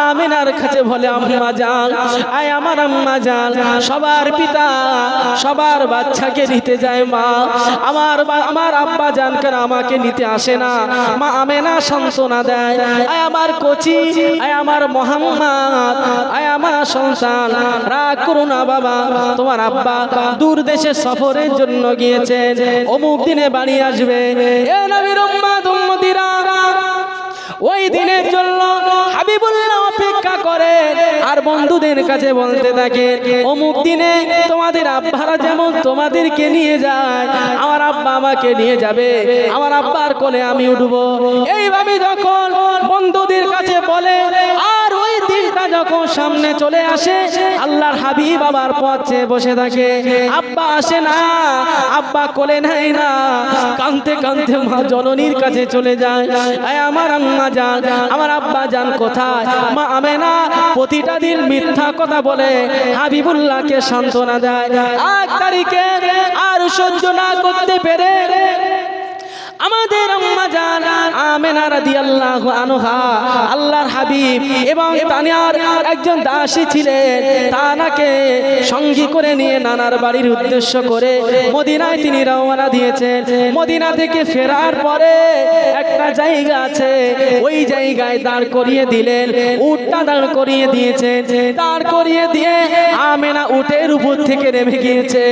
আমিনার কাছে বলে আম্মা জান, আয় আমার আম্মা জান, সবার পিতা সবার বাচ্চাকে নিতে যায় মা, আমার আব্বা জান কেন আমাকে নিতে আসে না? মা আমেনা সান্ত্বনা দেয়, আয় আমার কোচি, আয় আমার মোহাম্মদ, আয় আমার সন্তান, রাগ করো না বাবা, তোমার আব্বা দূর দেশে সফরের জন্য গিয়েছেন, অমুক দিনে বাড়ি আসবে। এ নবীর উম্মত উম্মতিরা, ওই দিনের জন্য হাবিবুল্লাহ অপেক্ষা করে আর বন্ধুদের কাছে বলতে থাকে, অমুক দিনে তোমাদের আব্বারা যেমন তোমাদেরকে নিয়ে যায়, আমার আব্বা আমাকে নিয়ে যাবে, আমার আব্বার কোলে আমি উঠবো। এইভাবে যখন বন্ধুদের কাছে বলে, আর ওই দিনটা যখন সামনে চলে আসে, আল্লাহর হাবিব আবার পথে বসে থাকে, আব্বা আসে না, আব্বা কোলে নেয় না, কাঁদতে কাঁদতে মা জননীর কাছে চলে যায়। আমার আম্মা জান, আমার আব্বা জান কোথায়? মা আমেনা প্রতিটা দিন মিথ্যা কথা বলে হাবিবুল্লাহকে সান্ত্বনা দেয়। 8 তারিখে আর সহ্য না করতে পেরে আমাদের আম্মা জান আমেনা রাদিয়াল্লাহু আনহা, আল্লাহর হাবিব এবং তানার একজন দাসী ছিলেন, তানাকে সঙ্গী করে নিয়ে নানার বাড়ির উদ্দেশ্য করে মদিনায় তিনি রওনা দিয়েছেন। মদিনা থেকে ফেরার পরে একটা জায়গা আছে, ওই জায়গায় দাঁড় করিয়ে দিলেন, উটটা দাঁড় করিয়ে দিয়েছেন, দাঁড় করিয়ে দিয়ে আমেনা উটের উপর থেকে নেমে গিয়েছে।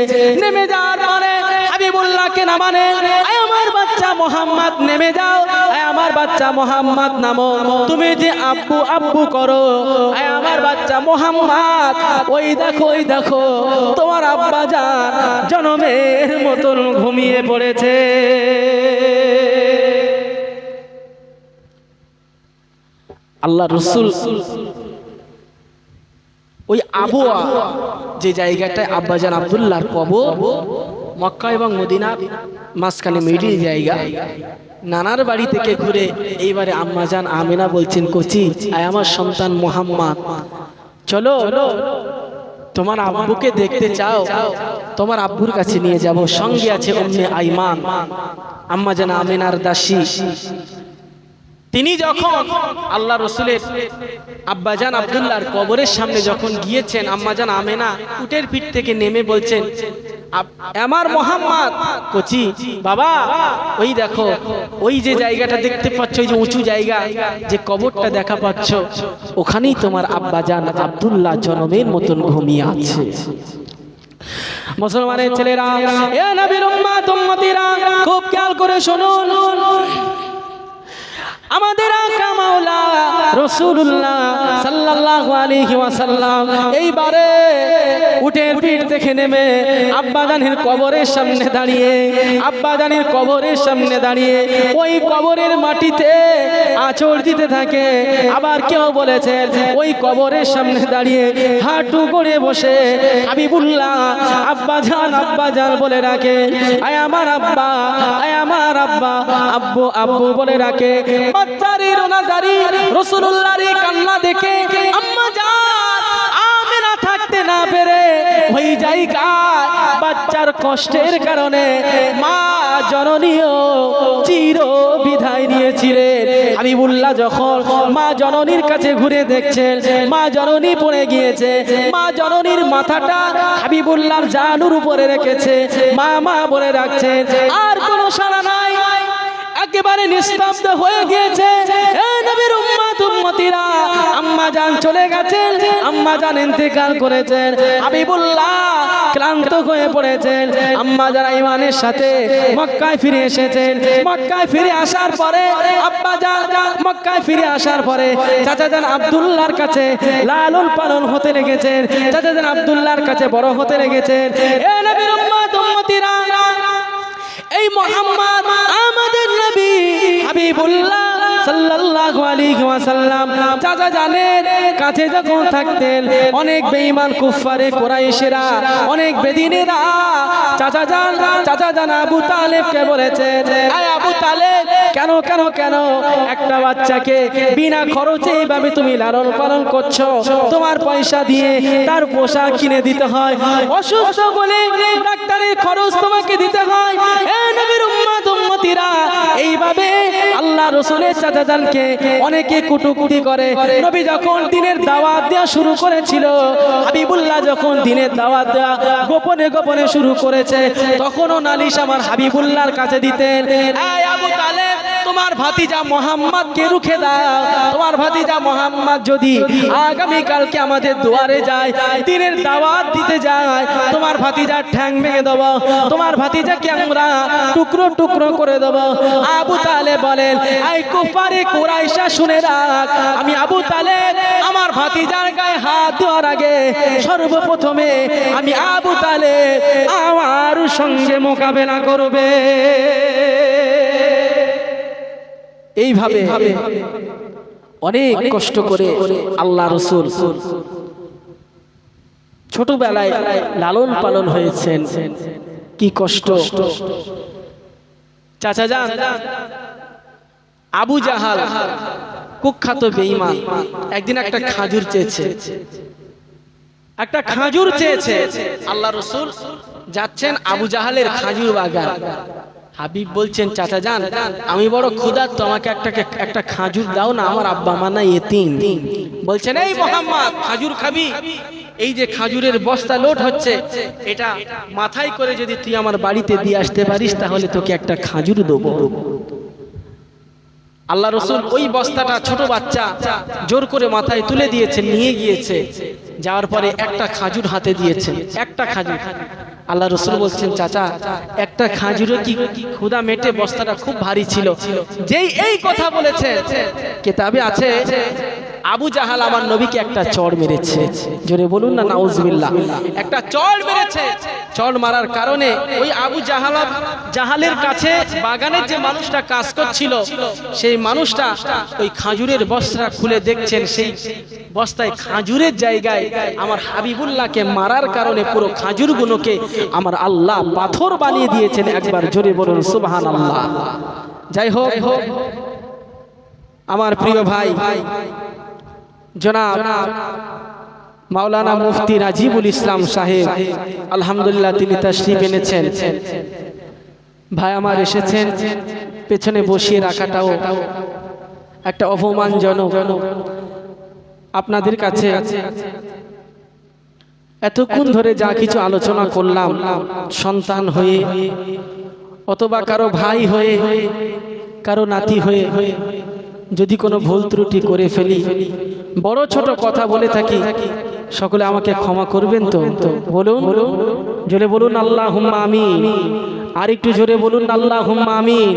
নেমে যাওয়ার পরে হাবিবুল্লাহকে নামালেন, আমার বাচ্চা মোহাম্মদ নেমে যাও, আমার বাচ্চা মোহাম্মদ নামো, তুমি যে আব্বু আব্বু করো, আমার বাচ্চা মোহাম্মদ, ওই দেখো তোমার আব্বা জান জনমের মতন ঘুমিয়ে পড়েছে। আল্লাহ রাসূল ওই আবওয়া যে জায়গাটায় আব্বাজান আব্দুল্লাহর কবর, মক্কা এবং মদিনার মাঝখানে মিডিল জায়গা, নানার বাড়ি থেকে ঘুরে এইবারে আম্মাজান আমেনা বলছেন, কোচি আয় আমার সন্তান মোহাম্মদ, চলো তোমার আব্বুকে দেখতে চাও, তোমার আব্বুর কাছে নিয়ে যাব। সঙ্গে আছে উম্মে আইমান, আম্মাজান আমেনার দাসী। তিনি যখন আল্লাহ রসুলের আব্বাজান আব্দুল্লাহর কবরের সামনে যখন গিয়েছেন, আম্মাজান আমেনা উটের পিঠ থেকে নেমে বলছেন, আমার মোহাম্মদ, কোচি বাবা, ওই দেখো ওই যে জায়গাটা দেখতে পাচ্ছ, ওই যে উঁচু জায়গা, যে কবরটা দেখা পাচ্ছ, ওখানেই তোমার আব্বাজান আব্দুল্লাহ জনমের মতন ঘুমিয়ে আছে। মুসলমানের ছেলেরা, এ নবীর উম্মত উম্মতিরা, খুব খেয়াল করে শুনুন, আমাদের আকা মাওলা রাসূলুল্লাহ সাল্লাল্লাহু আলাইহি ওয়াসাল্লাম এইবারে উটের পিঠ থেকে নেমে আব্বাজানের কবরের সামনে দাঁড়িয়ে, আব্বাজানের কবরের সামনে দাঁড়িয়ে ওই কবরের মাটিতে আঁচড় দিতে থাকে। আবার কেউ বলেছেন ওই কবরের সামনে দাঁড়িয়ে হাঁটু করে বসে হাবিবুল্লাহ আব্বাজান বলে রাখে, আয় আমার আব্বা, আয় আমার আব্বা, আব্বু আব্বু বলে রাখে। বাচ্চারই রোনাজারি, রাসূলুল্লাহর কান্না দেখে আম্মা জান আমেনা থাকতে না পেরে ওই জায়গায় বাচ্চার কষ্টের কারণে মা জননীও চির বিদায় নিয়েছিলেন। হাবিবুল্লাহ যখন মা জননীর কাছে ঘুরে দেখছেন, মা জননী পড়ে গিয়েছে, মা জননীর মাথাটা হাবিবুল্লাহর জানুর উপরে রেখেছে, মা মা বলে রাখছেন, আর কোনো সাড়া নাই, একেবারে নিস্তব্ধ হয়ে গিয়েছে। এ নবীর উম্মত উম্মতিরা, আম্মা জান চলে গেছেন, আম্মা জান ইন্তেকাল করেছেন, হাবিবুল্লাহ ক্লান্ত হয়ে পড়েছেন। আম্মা যারা ইমানের সাথে মক্কায় ফিরে এসেছেন, মক্কায় ফিরে আসার পরে আব্বা জান মক্কায় ফিরে আসার পরে চাচা জান আব্দুল্লাহর কাছে লালন পালন হতে লেগেছেন, চাচা জান আব্দুল্লাহর কাছে বড় হতে লেগেছেন। এ নবীর উম্মত উম্মতিরা, এই মুহাম্মদ আমাদের নবী হাবিবুল্লাহ সাল্লাল্লাহু আলাইহি ওয়াসাল্লাম চাচা জানের কাছে যখন থাকতেন, অনেক বেঈমান কুফারে কুরাইশেরা, অনেক বেদিনেরা চাচা জান আবু তালেবকে বলেছেন, আয় আবু তালেব, কেন কেন কেন একটা বাচ্চাকে বিনা খরচে এইভাবে তুমি লালন পালন করছো, তোমার পয়সা দিয়ে তার পোশাক কিনে দিতে হয়, অসুস্থ বলে ডাক্তারের খরচ তোমাকে দিতে হয়। এ নবীর উম্মত উম্মতিরা, এইভাবে আল্লাহ আল্লাহ রসুলের চাচাজানকে অনেকে কটূক্তি করে। নবী যখন দিনের দাওয়াত দেওয়া শুরু করেছিল, হাবিবুল্লাহ যখন দিনের দাওয়াত দেওয়া গোপনে গোপনে শুরু করেছে, তখনও নালিশ আমার হাবিবুল্লাহর কাছে দিতেন, এই আবু তালেব, তোমার ভাতিজা মোহাম্মদকে রুখে দাও। তোমার ভাতিজা মোহাম্মদ যদি আগামী কালকে আমাদের দুয়ারে যায়, দিনের দাওয়াত দিতে যায়, তোমার ভাতিজার ঠ্যাং ভেঙে দেব, তোমার ভাতিজাকে আমরা টুকরো টুকরো করে দেব। আবু তালেব বলেন, এই কুফারে কুরাইশা শুনে রাখ, আমি আবু তালেব আমার ভাতিজার গায়ে হাত দেওয়ার আগে সর্বপ্রথমে আমি আবু তালেব আমার সঙ্গে মোকাবেলা করবে। এইভাবে অনেক কষ্ট করে আল্লাহ রসুল ছোটবেলায় লালন পালন হয়েছেন। কি কষ্ট! চাচাজান আবু জাহাল কুখ্যাত বেঈমান একদিন একটা খাজুর চেয়েছে, একটা খাজুর চেয়েছে। আল্লাহ রসুল যাচ্ছেন আবু জাহালের খাজুর বাগান। হাবিব বলছেন, চাচাজান আমি বড় ক্ষুধার্ত, আমাকে একটা খাজুর দাও না, আমার আব্বা মা না এতিম। বলছেন, এই মোহাম্মদ খাজুর খাবি? এই যে খাজুরের বস্তা লোড হচ্ছে, এটা মাথায় করে যদি তুই আমার বাড়িতে দিয়ে আসতে পারিস, তাহলে তোকে একটা খাজুর দেবো। আল্লাহ রসুল ওই বস্তাটা ছোট বাচ্চা জোর করে মাথায় তুলে দিয়েছে, নিয়ে গিয়েছে। যাওয়ার পরে একটা খাজুর হাতে দিয়েছেন, একটা খাজুর। আল্লাহ রসুল বলছেন, চাচা একটা খাজুরও কি ক্ষুধা মেটে? বস্তাটা খুব ভারী ছিল। যেই এই কথা বলেছে, কিতাবে আছে আবু জাহাল আমার নবীকে একটা চড় মেরেছে। জোরে বলুন না নাউজুবিল্লাহ। একটা চড় মেরেছে। চড় মারার কারণে ওই আবু জাহালের কাছে বাগানের যে মানুষটা কাজ করছিল, সেই মানুষটা ওই খাজুরের বস্তা খুলে দেখছেন, সেই বস্তায় খাজুরের জায়গায় আমার হাবিবুল্লাহকে মারার কারণে পুরো খাজুরগুলোকে আমার আল্লাহ পাথর বানিয়ে দিয়েছেন। একবার জোরে বলুন সুবহানাল্লাহ। যাই হোক, আমার প্রিয় ভাই জনাব মাওলানা মুফতি রাজিবুল ইসলাম সাহেব, আলহামদুলিল্লাহ তিনি তাশরীফ এনেছেন। ভাই আমার এসেছেন, পেছনে বসিয়ে রাখাটাও একটা অপমানজনক। আপনাদের কাছে এতক্ষণ ধরে যা কিছু আলোচনা করলাম, সন্তান হয়ে অথবা কারো ভাই হয়ে, কারো নাতি হয়ে যদি কোনো ভুল ত্রুটি করে ফেলি, বড় ছোট কথা বলে থাকি, সকলে আমাকে ক্ষমা করবেন তো? বলুন, জোরে বলুন আল্লাহুম্মা আমিন। আর একটু জোরে বলুন আল্লাহুম্মা আমিন।